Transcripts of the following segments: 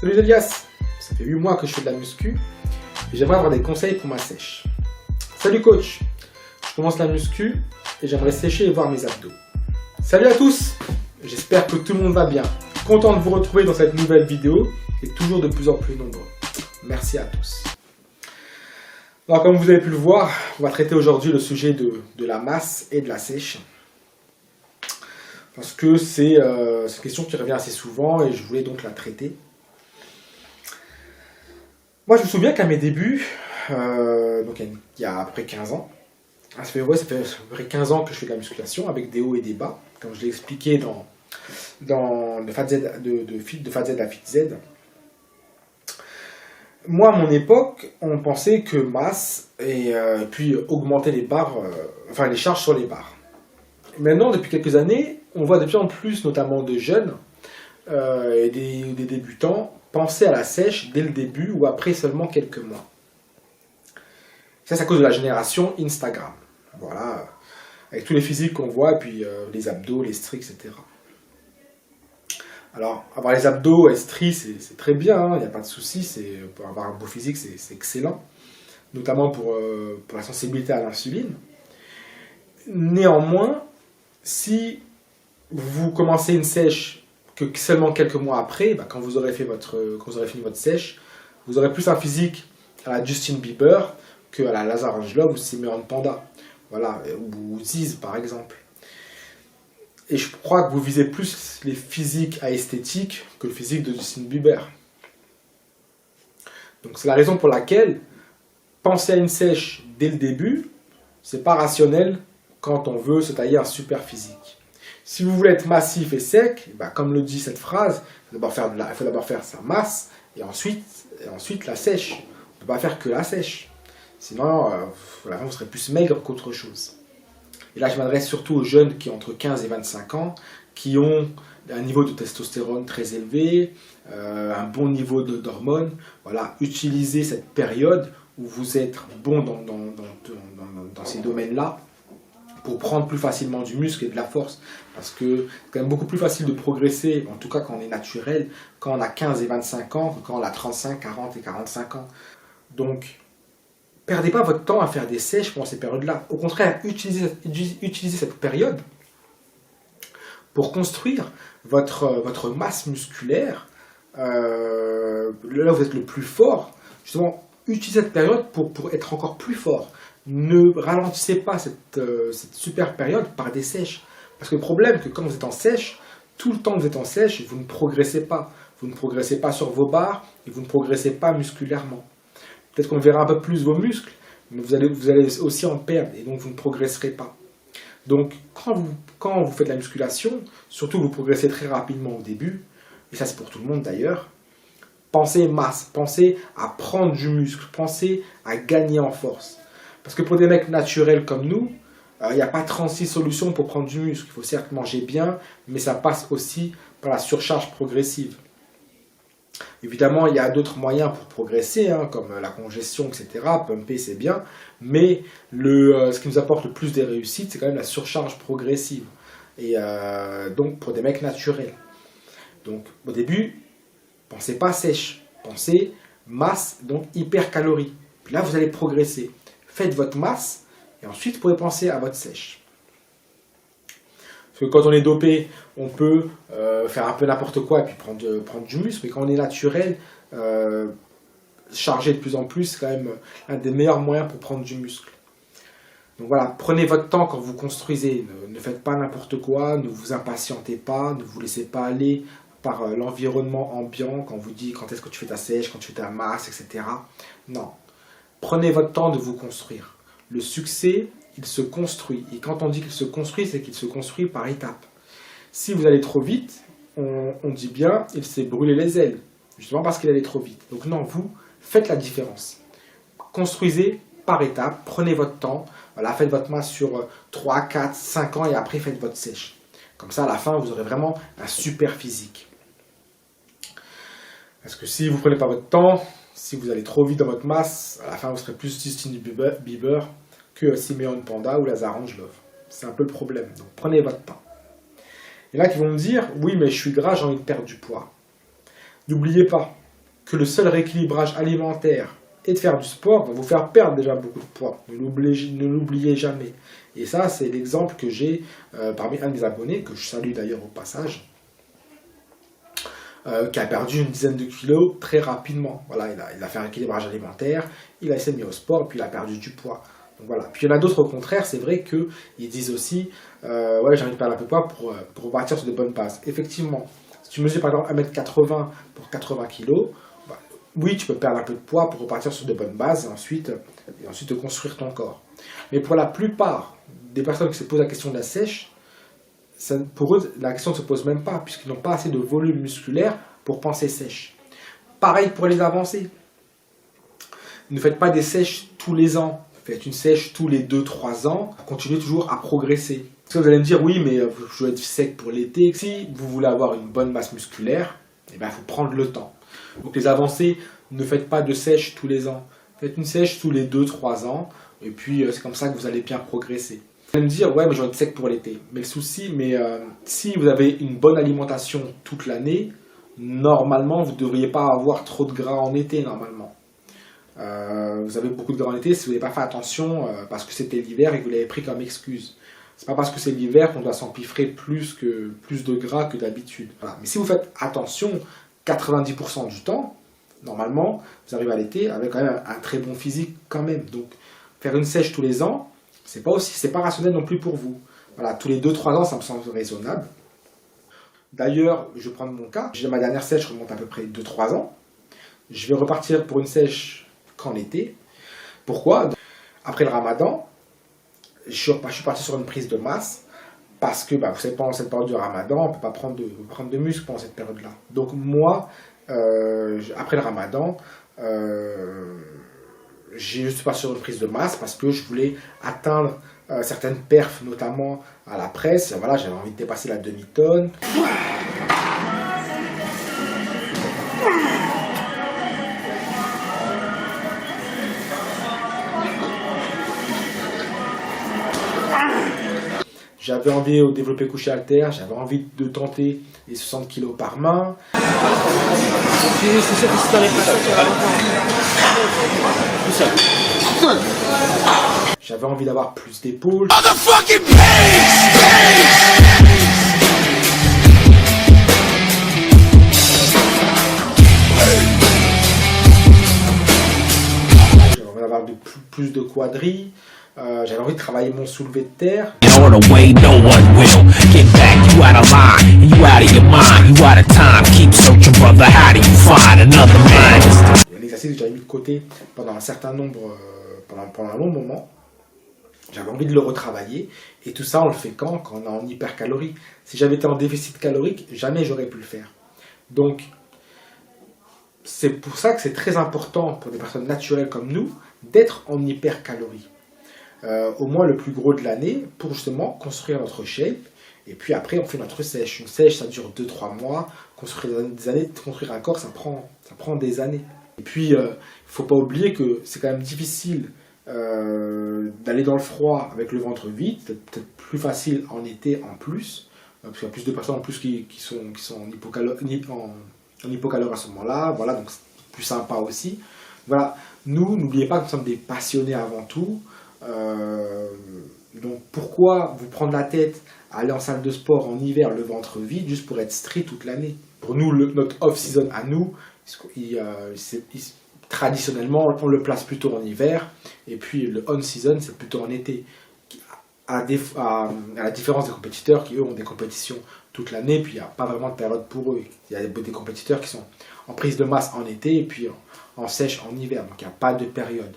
Salut Elias, ça fait 8 mois que je fais de la muscu et j'aimerais avoir des conseils pour ma sèche. Salut coach, je commence la muscu et j'aimerais sécher et voir mes abdos. Salut à tous, j'espère que tout le monde va bien. Content de vous retrouver dans cette nouvelle vidéo et toujours de plus en plus nombreux. Merci à tous. Alors comme vous avez pu le voir, on va traiter aujourd'hui le sujet de la masse et de la sèche. Parce que c'est une question qui revient assez souvent et je voulais donc la traiter. Moi, je me souviens qu'à mes débuts, donc il y a à peu près 15 ans, ça fait à peu près 15 ans que je fais de la musculation avec des hauts et des bas, comme je l'ai expliqué dans de Fat Z, de Fat Z à Fit Z. Moi, à mon époque, on pensait que masse et puis augmenter les barres, les charges sur les barres. Maintenant, depuis quelques années, on voit de plus en plus, notamment de jeunes et des débutants, penser à la sèche dès le début ou après seulement quelques mois. Ça, c'est à cause de la génération Instagram. Voilà, avec tous les physiques qu'on voit, et puis les abdos, les stries, etc. Alors, avoir les abdos et les stries, c'est très bien, il n'y a pas de souci, pour avoir un beau physique, c'est excellent, notamment pour la sensibilité à l'insuline. Néanmoins, si vous commencez une sèche que seulement quelques mois après, quand vous aurez fini votre sèche, vous aurez plus un physique à la Justin Bieber qu'à la Lazar Angelov ou Simeon Panda, voilà, ou Ziz par exemple. Et je crois que vous visez plus les physiques à esthétique que le physique de Justin Bieber. Donc c'est la raison pour laquelle penser à une sèche dès le début, c'est pas rationnel quand on veut se tailler un super physique. Si vous voulez être massif et sec, comme le dit cette phrase, il faut d'abord faire sa masse et ensuite la sèche. On ne peut pas faire que la sèche. Sinon, vous serez plus maigre qu'autre chose. Et là, je m'adresse surtout aux jeunes qui ont entre 15 et 25 ans, qui ont un niveau de testostérone très élevé, un bon niveau d'hormones. Voilà, utilisez cette période où vous êtes bon dans ces domaines-là, pour prendre plus facilement du muscle et de la force. Parce que c'est quand même beaucoup plus facile de progresser, en tout cas quand on est naturel, quand on a 15 et 25 ans, que quand on a 35, 40 et 45 ans. Donc, perdez pas votre temps à faire des sèches pendant ces périodes-là. Au contraire, utilisez cette période pour construire votre masse musculaire. Là où vous êtes le plus fort, justement, utilisez cette période pour être encore plus fort. Ne ralentissez pas cette super période par des sèches. Parce que le problème, c'est que quand vous êtes en sèche, tout le temps que vous êtes en sèche, vous ne progressez pas. Vous ne progressez pas sur vos barres et vous ne progressez pas musculairement. Peut-être qu'on verra un peu plus vos muscles, mais vous allez aussi en perdre et donc vous ne progresserez pas. Donc quand vous faites de la musculation, surtout vous progressez très rapidement au début, et ça c'est pour tout le monde d'ailleurs, pensez masse, pensez à prendre du muscle, pensez à gagner en force. Parce que pour des mecs naturels comme nous, il n'y a pas 36 solutions pour prendre du muscle. Il faut certes manger bien, mais ça passe aussi par la surcharge progressive. Évidemment, il y a d'autres moyens pour progresser, comme la congestion, etc. Pumper, c'est bien. Mais ce qui nous apporte le plus des réussites, c'est quand même la surcharge progressive. Et donc, pour des mecs naturels. Donc, au début, pensez pas sèche. Pensez masse, donc hypercalorie. Puis là, vous allez progresser. Faites votre masse et ensuite vous pouvez penser à votre sèche. Parce que quand on est dopé, on peut faire un peu n'importe quoi et puis prendre du muscle. Mais quand on est naturel, charger de plus en plus, c'est quand même un des meilleurs moyens pour prendre du muscle. Donc voilà, prenez votre temps quand vous construisez. Ne faites pas n'importe quoi, ne vous impatientez pas, ne vous laissez pas aller par l'environnement ambiant quand on vous dit quand est-ce que tu fais ta sèche, quand tu fais ta masse, etc. Non. Prenez votre temps de vous construire. Le succès, il se construit. Et quand on dit qu'il se construit, c'est qu'il se construit par étapes. Si vous allez trop vite, on dit bien, il s'est brûlé les ailes. Justement parce qu'il allait trop vite. Donc non, vous, faites la différence. Construisez par étapes, prenez votre temps. Voilà, faites votre masse sur 3, 4, 5 ans et après faites votre sèche. Comme ça, à la fin, vous aurez vraiment un super physique. Parce que si vous ne prenez pas votre temps, si vous allez trop vite dans votre masse, à la fin vous serez plus Justin Bieber que Simeon Panda ou Lazar Angelov. C'est un peu le problème. Donc prenez votre temps. Et là, ils vont me dire, oui, mais je suis gras, j'ai envie de perdre du poids. N'oubliez pas, que le seul rééquilibrage alimentaire et de faire du sport va vous faire perdre déjà beaucoup de poids. Ne l'oubliez jamais. Et ça, c'est l'exemple que j'ai parmi un de mes abonnés, que je salue d'ailleurs au passage, qui a perdu une dizaine de kilos très rapidement. Voilà, il a fait un équilibrage alimentaire, il s'est mis au sport, puis il a perdu du poids. Donc voilà. Puis il y en a d'autres au contraire, c'est vrai qu'ils disent aussi ouais, j'ai envie de perdre un peu de poids pour repartir sur de bonnes bases. Effectivement, si tu mesures par exemple 1m80 pour 80 kg, bah, oui, tu peux perdre un peu de poids pour repartir sur de bonnes bases et ensuite te construire ton corps. Mais pour la plupart des personnes qui se posent la question de la sèche, pour eux, la question ne se pose même pas, puisqu'ils n'ont pas assez de volume musculaire pour penser sèche. Pareil pour les avancées. Ne faites pas des sèches tous les ans. Faites une sèche tous les 2-3 ans. Continuez toujours à progresser. Parce que vous allez me dire, oui, mais je dois être sec pour l'été. Si vous voulez avoir une bonne masse musculaire, eh ben, il faut prendre le temps. Donc les avancées, ne faites pas de sèche tous les ans. Faites une sèche tous les 2-3 ans. Et puis c'est comme ça que vous allez bien progresser. Vous allez me dire, ouais, mais je dois être sec pour l'été. Mais le souci, si vous avez une bonne alimentation toute l'année, normalement, vous ne devriez pas avoir trop de gras en été, normalement. Vous avez beaucoup de gras en été si vous n'avez pas fait attention parce que c'était l'hiver et que vous l'avez pris comme excuse. C'est pas parce que c'est l'hiver qu'on doit s'empiffrer plus de gras que d'habitude. Voilà. Mais si vous faites attention 90% du temps, normalement, vous arrivez à l'été avec quand même un très bon physique quand même. Donc, faire une sèche tous les ans, c'est pas rationnel non plus pour vous. Voilà, tous les 2-3 ans, ça me semble raisonnable. D'ailleurs, je vais prendre mon cas. Ma dernière sèche remonte à peu près 2-3 ans. Je vais repartir pour une sèche qu'en été. Pourquoi? Après le ramadan, je suis parti sur une prise de masse parce que, vous savez, pendant cette période du ramadan, on ne peut pas prendre de muscle pendant cette période-là. Donc moi, après le ramadan, je suis parti sur une prise de masse parce que je voulais atteindre certaines perfs, notamment à la presse. Voilà, j'avais envie de dépasser la demi-tonne. J'avais envie de développer couché haltère, j'avais envie de tenter les 60 kg par main. J'avais envie d'avoir plus d'épaules. J'avais envie d'avoir plus de quadris. J'avais envie de travailler mon soulevé de terre. Il y a un exercice que j'avais mis de côté pendant un long moment. J'avais envie de le retravailler. Et tout ça, on le fait quand on est en hypercalorie. Si j'avais été en déficit calorique, jamais j'aurais pu le faire. Donc, c'est pour ça que c'est très important pour des personnes naturelles comme nous d'être en hypercalorie. Au moins le plus gros de l'année pour justement construire notre shape. Et puis après, on fait notre sèche. Une sèche, ça dure 2-3 mois. Construire des années, construire un corps, ça prend des années. Et puis, il ne faut pas oublier que c'est quand même difficile d'aller dans le froid avec le ventre vide. C'est peut-être plus facile en été en plus. Parce qu'il y a plus de personnes en plus qui sont en hypocalorie à ce moment-là. Voilà, donc c'est plus sympa aussi. Voilà, n'oubliez pas que nous sommes des passionnés avant tout. Donc pourquoi vous prendre la tête à aller en salle de sport en hiver le ventre vide juste pour être strict toute l'année? Pour nous, notre off-season à nous, traditionnellement on le place plutôt en hiver et puis le on-season c'est plutôt en été. À la différence des compétiteurs qui eux ont des compétitions toute l'année, puis il n'y a pas vraiment de période pour eux. Il y a des compétiteurs qui sont en prise de masse en été et puis en sèche en hiver, donc il n'y a pas de période.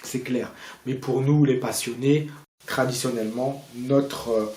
C'est clair. Mais pour nous, les passionnés, traditionnellement, notre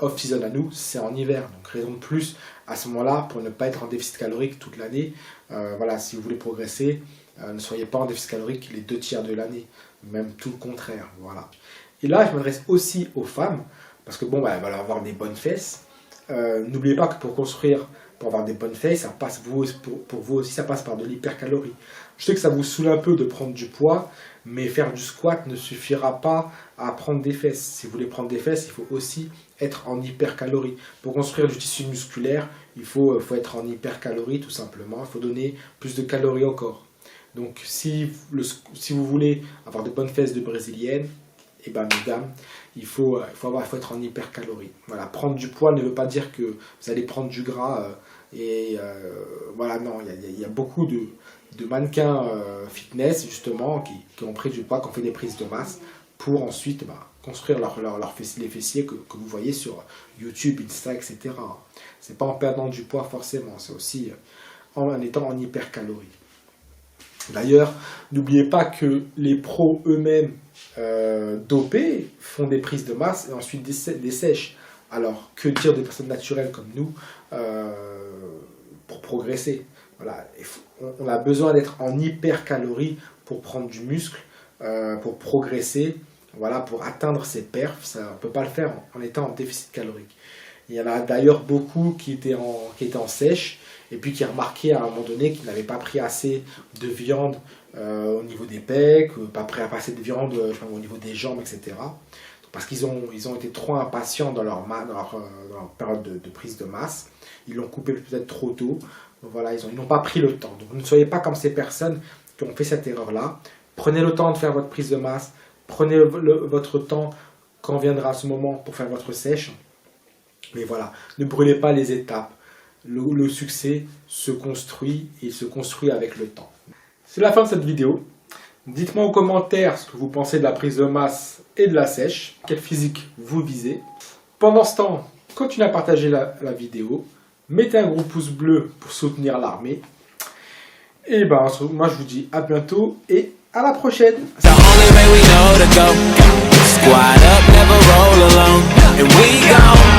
off-season à nous, c'est en hiver. Donc raison de plus à ce moment-là pour ne pas être en déficit calorique toute l'année. Voilà, si vous voulez progresser, ne soyez pas en déficit calorique les 2/3 de l'année. Même tout le contraire. Voilà. Et là, je m'adresse aussi aux femmes, parce que elles veulent avoir des bonnes fesses. N'oubliez pas que pour construire pour avoir des bonnes fesses, ça passe pour vous aussi, ça passe par de l'hypercalorie. Je sais que ça vous saoule un peu de prendre du poids, mais faire du squat ne suffira pas à prendre des fesses. Si vous voulez prendre des fesses, il faut aussi être en hypercalorie. Pour construire du tissu musculaire, il faut être en hypercalorie tout simplement. Il faut donner plus de calories au corps. Donc si vous voulez avoir de bonnes fesses de brésilienne, et ben mesdames, il faut être en hypercalorie. Voilà, prendre du poids ne veut pas dire que vous allez prendre du gras. Voilà, non, il y a beaucoup de mannequins fitness justement qui ont pris du poids, qui ont fait des prises de masse pour ensuite construire les fessiers que vous voyez sur YouTube, Insta, etc. C'est pas en perdant du poids forcément, c'est aussi en étant en hypercalorie. D'ailleurs, n'oubliez pas que les pros eux-mêmes dopés font des prises de masse et ensuite des sèches. Alors, que dire des personnes naturelles comme nous pour progresser? Voilà, on a besoin d'être en hypercalorie pour prendre du muscle, pour progresser, voilà, pour atteindre ses perfs. Ça, on ne peut pas le faire en étant en déficit calorique. Il y en a d'ailleurs beaucoup qui étaient en sèche et puis qui ont remarqué à un moment donné qu'ils n'avaient pas pris assez de viande au niveau des pecs, pas pris assez de viande au niveau des jambes, etc. Parce qu'ils ont été trop impatients dans leur période de prise de masse. Ils l'ont coupé peut-être trop tôt. Donc voilà, ils n'ont pas pris le temps. Donc ne soyez pas comme ces personnes qui ont fait cette erreur-là. Prenez le temps de faire votre prise de masse. Prenez votre temps quand viendra ce moment pour faire votre sèche. Mais voilà, ne brûlez pas les étapes. Le succès se construit et il se construit avec le temps. C'est la fin de cette vidéo. Dites-moi en commentaire ce que vous pensez de la prise de masse et de la sèche. Quel physique vous visez. Pendant ce temps, continuez à partager la vidéo. Mettez un gros pouce bleu pour soutenir l'armée. Et moi je vous dis à bientôt et à la prochaine. Squad up, never roll alone, and we gon'